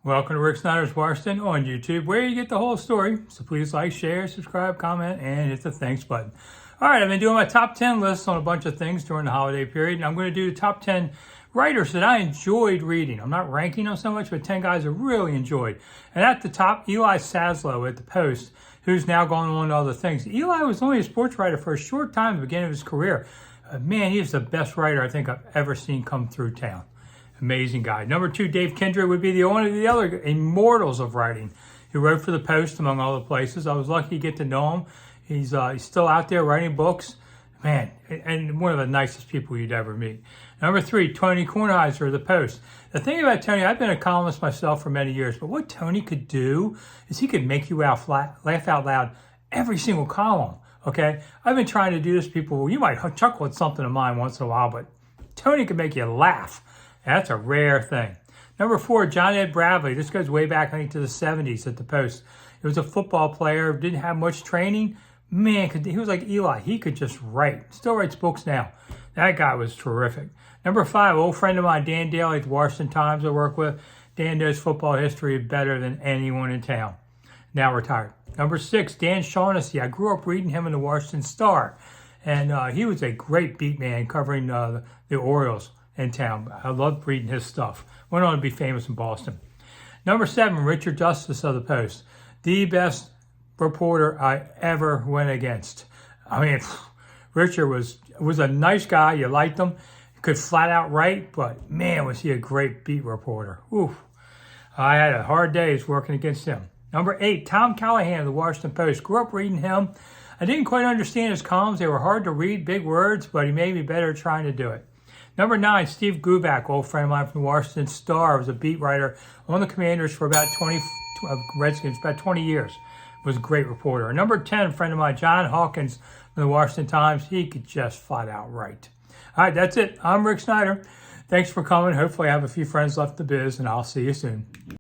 Welcome to Rick Snider's Washington on YouTube, where you get the whole story. So please like, share, subscribe, comment, and hit the thanks button. All right, I've been doing my top 10 lists on a bunch of things during the holiday period, and I'm going to do the top 10 writers that I enjoyed reading. I'm not ranking them so much, but 10 guys I really enjoyed. And at the top, Eli Saslow at the Post, who's now gone on to other things. Eli was only a sports writer for a short time at the beginning of his career. Man, he is the best writer I think I've ever seen come through town. Amazing guy. Number 2, Dave Kindred would be one of the other immortals of writing. He wrote for the Post, among other places. I was lucky to get to know him. He's still out there writing books. Man, and one of the nicest people you'd ever meet. Number 3, Tony Kornheiser of the Post. The thing about Tony, I've been a columnist myself for many years, but what Tony could do is he could make you laugh out loud every single column. Okay? I've been trying to do this, people. You might chuckle at something of mine once in a while, but Tony can make you laugh. That's a rare thing. Number 4, John Ed Bradley. This goes way back, I think, to the 70s at the Post. He was a football player, didn't have much training. Man, he was like Eli. He could just write. Still writes books now. That guy was terrific. Number 5, old friend of mine, Dan Daly at the Washington Times I work with. Dan knows football history better than anyone in town. Now retired. Number 6, Dan Shaughnessy. I grew up reading him in the Washington Star. And he was a great beat man covering the Orioles in town. I loved reading his stuff. Went on to be famous in Boston. Number 7, Richard Justice of the Post. The best reporter I ever went against. I mean, Richard was a nice guy. You liked him. Could flat out write, but man, was he a great beat reporter. Oof. I had hard days working against him. Number 8, Tom Callahan of the Washington Post. Grew up reading him. I didn't quite understand his columns. They were hard to read, big words, but he made me better trying to do it. Number 9, Steve Guback, old friend of mine from the Washington Star, was a beat writer on the Commanders for about 20 years. Was a great reporter. Number 10, friend of mine, John Hawkins from the Washington Times. He could just flat out write. All right, that's it. I'm Rick Snider. Thanks for coming. Hopefully I have a few friends left in the biz, and I'll see you soon.